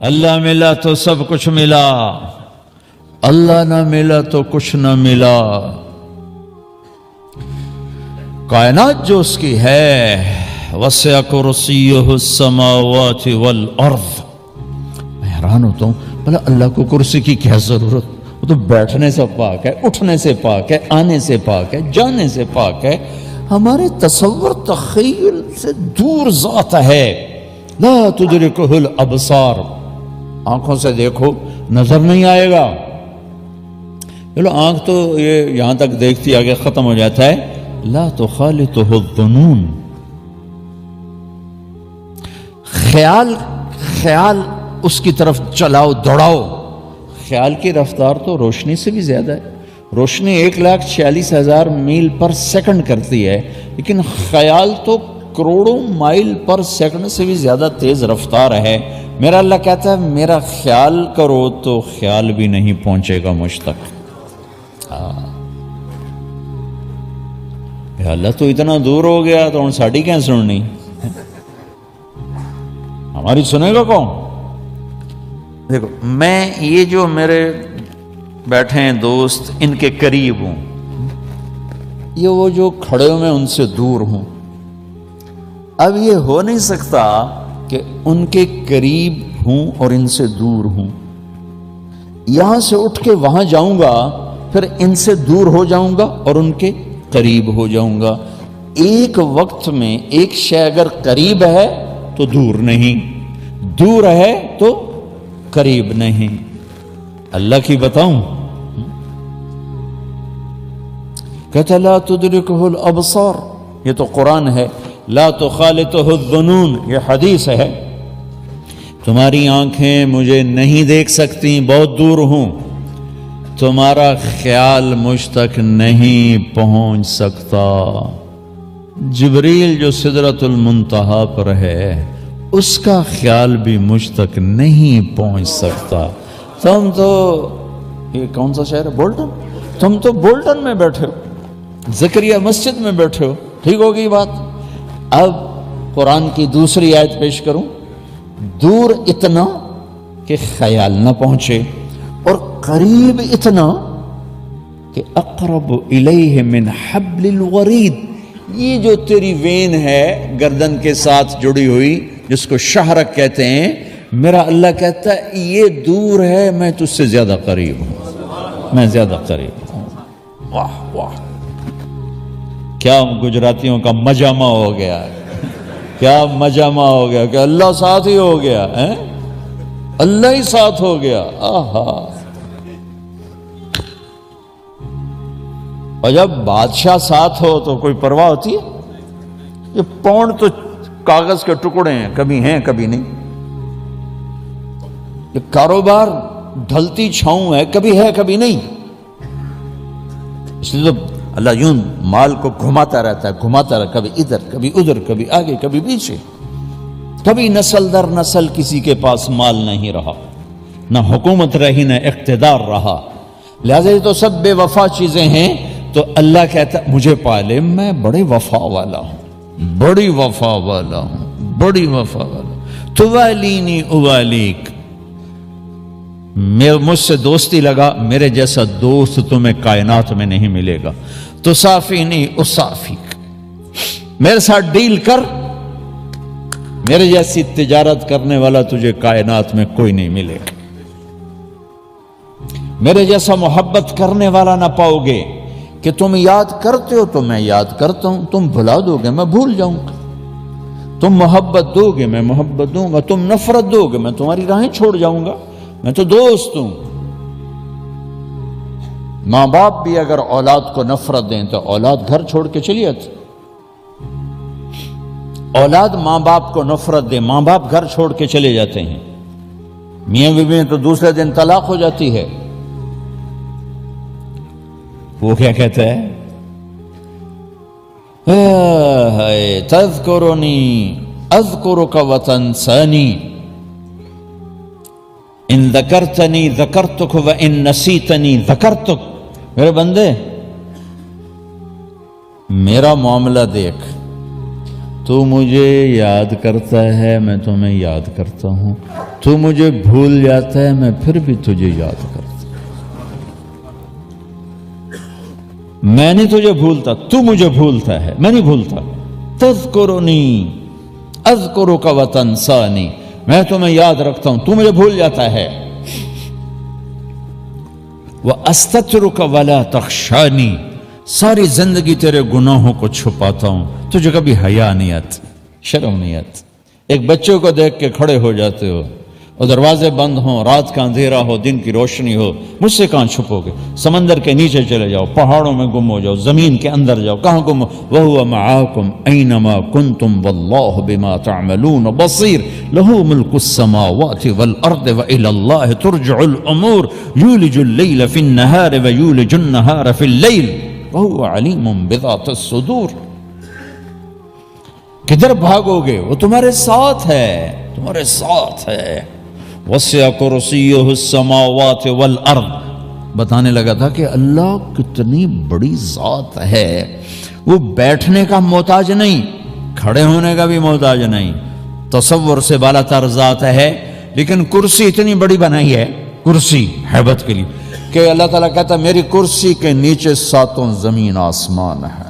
اللہ ملا تو سب کچھ ملا، اللہ نہ ملا تو کچھ نہ ملا۔ کائنات جو اس کی ہے، وسع کرسیہ السماوات والارض۔ میں حیران ہوتا ہوں، بھلا اللہ کو کرسی کی کیا ضرورت؟ وہ تو بیٹھنے سے پاک ہے، اٹھنے سے پاک ہے، آنے سے پاک ہے، جانے سے پاک ہے۔ ہمارے تصور تخیل سے دور ذات ہے۔ لا تدرکہ الابصار، آنکھوں سے دیکھو نظر نہیں آئے گا۔ چلو آنکھ تو یہ یہاں تک دیکھتی، آگے ختم ہو جاتا ہے۔ لا تخالطہ الظنون، خیال اس کی طرف چلاؤ دوڑاؤ۔ خیال کی رفتار تو روشنی سے بھی زیادہ ہے۔ روشنی 1,46,000 میل پر سیکنڈ کرتی ہے، لیکن خیال تو کروڑوں مائل پر سیکنڈ سے بھی زیادہ تیز رفتار ہے۔ میرا اللہ کہتا ہے میرا خیال کرو تو خیال بھی نہیں پہنچے گا مجھ تک۔ اللہ تو اتنا دور ہو گیا تو ہن ساڈی کیا سننی؟ ہماری سنے گا کون؟ دیکھو میں یہ جو میرے بیٹھے ہیں دوست، ان کے قریب ہوں، یہ وہ جو کھڑے ہوئے ان سے دور ہوں۔ اب یہ ہو نہیں سکتا کہ ان کے قریب ہوں اور ان سے دور ہوں۔ یہاں سے اٹھ کے وہاں جاؤں گا، پھر ان سے دور ہو جاؤں گا اور ان کے قریب ہو جاؤں گا۔ ایک وقت میں ایک شے اگر قریب ہے تو دور نہیں، دور ہے تو قریب نہیں۔ اللہ کی بتاؤں، کہتا لا تدرکہ الابصار، یہ تو قرآن ہے۔ لا تخالطہ الظنون، یہ حدیث ہے۔ تمہاری آنکھیں مجھے نہیں دیکھ سکتی، بہت دور ہوں۔ تمہارا خیال مجھ تک نہیں پہنچ سکتا۔ جبریل جو سدرۃ المنتہا پر ہے، اس کا خیال بھی مجھ تک نہیں پہنچ سکتا۔ تم تو یہ کون سا شہر ہے؟ بولٹن؟ تم تو بولٹن میں بیٹھے ہو، زکریا مسجد میں بیٹھے ہو، ٹھیک ہوگی بات۔ اب قرآن کی دوسری آیت پیش کروں، دور اتنا کہ خیال نہ پہنچے، اور قریب اتنا کہ اقرب الیہ من حبل الورید۔ یہ جو تیری وین ہے گردن کے ساتھ جڑی ہوئی، جس کو شہرک کہتے ہیں، میرا اللہ کہتا ہے یہ دور ہے، میں تجھ سے زیادہ قریب ہوں، میں زیادہ قریب ہوں۔ واہ واہ، کیا گجراتیوں کا مجامع ہو گیا، کیا مجامع ہو گیا کہ اللہ ساتھ ہی ہو گیا ہے، اللہ ہی ساتھ ہو گیا۔ آہا، اور جب بادشاہ ساتھ ہو تو کوئی پرواہ ہوتی ہے؟ یہ پونڈ تو کاغذ کے ٹکڑے ہیں کبھی نہیں۔ یہ کاروبار ڈھلتی چھاؤں ہے کبھی نہیں۔ اس لیے تو اللہ یوں مال کو گھماتا رہتا ہے، کبھی ادھر کبھی ادھر، کبھی آگے کبھی پیچھے۔ کبھی نسل در نسل کسی کے پاس مال نہیں رہا، نہ حکومت رہی نہ اقتدار رہا، لہذا یہ تو سب بے وفا چیزیں ہیں۔ تو اللہ کہتا ہے مجھے پالے، میں بڑے وفا والا ہوں، بڑی وفا والا ہوں، بڑی وفا والا۔ توالینی اوالیک، مجھ سے دوستی لگا، میرے جیسا دوست تمہیں کائنات میں نہیں ملے گا۔ تصافینی اصافیک، میرے ساتھ ڈیل کر، میرے جیسی تجارت کرنے والا تجھے کائنات میں کوئی نہیں ملے گا۔ میرے جیسا محبت کرنے والا نہ پاؤ گے کہ تم یاد کرتے ہو تو میں یاد کرتا ہوں، تم بھلا دو گے میں بھول جاؤں گا، تم محبت دو گے میں محبت دوں گا، تم نفرت دو گے میں تمہاری راہیں چھوڑ جاؤں گا، میں تو دوست ہوں۔ ماں باپ بھی اگر اولاد کو نفرت دیں تو اولاد گھر چھوڑ کے چلی جاتی، اولاد ماں باپ کو نفرت دے، ماں باپ گھر چھوڑ کے چلے جاتے ہیں۔ میاں بیوی تو دوسرے دن طلاق ہو جاتی ہے۔ وہ کیا کہتا ہے؟ تذکرنی اذکرک وتنسانی، ان ذکرتنی ذکرتک وان نسیتنی ذکرتک۔ میرے بندے میرا معاملہ دیکھ، تو مجھے یاد کرتا ہے میں تمہیں یاد کرتا ہوں، تو مجھے بھول جاتا ہے میں پھر بھی تجھے یاد کرتا ہوں۔ میں نہیں تجھے بھولتا، تو مجھے بھولتا ہے، میں نہیں بھولتا۔ تذکرنی اذکرک وتنسانی، میں تمہیں یاد رکھتا ہوں، تو مجھے بھول جاتا ہے۔ وَأَسْتَتِرُكَ وَلَا تَخْشَانِي، ساری زندگی تیرے گناہوں کو چھپاتا ہوں، تجھے کبھی حیا نہیں آتی، شرم نہیں آتی۔ ایک بچے کو دیکھ کے کھڑے ہو جاتے ہو، اور دروازے بند ہوں، رات کا اندھیرا ہو، دن کی روشنی ہو، مجھ سے کہاں چھپو گے؟ سمندر کے نیچے چلے جاؤ، پہاڑوں میں گم ہو جاؤ، زمین کے اندر جاؤ، کہاں گم ہو؟ وَهُوَ مَعَاكُمْ أَيْنَمَا كُنْتُمْ وَاللَّهُ بِمَا تَعْمَلُونَ بَصِيرٌ لَهُ مُلْكُ السَّمَاوَاتِ وَالْأَرْضِ وَإِلَى اللَّهِ تُرْجَعُ الْأُمُورُ يُولِجُ اللَّيْلَ فِي النَّهَارِ وَيُولِجُ النَّهَارَ فِي اللَّيْلِ وَهُوَ عَلِيمٌ بِذَاتِ الصُّدُورِ۔ کدھر بھاگو گے؟ وہ تمہارے ساتھ ہے، تمہارے ساتھ ہے۔ وسع کرسیہ السماوات والارض، بتانے لگا تھا کہ اللہ کتنی بڑی ذات ہے، وہ بیٹھنے کا محتاج نہیں، کھڑے ہونے کا بھی محتاج نہیں، تصور سے بالا تر ذات ہے، لیکن کرسی اتنی بڑی بنائی ہے، کرسی ہیبت کے لیے، کہ اللہ تعالیٰ کہتا ہے میری کرسی کے نیچے ساتوں زمین آسمان ہے۔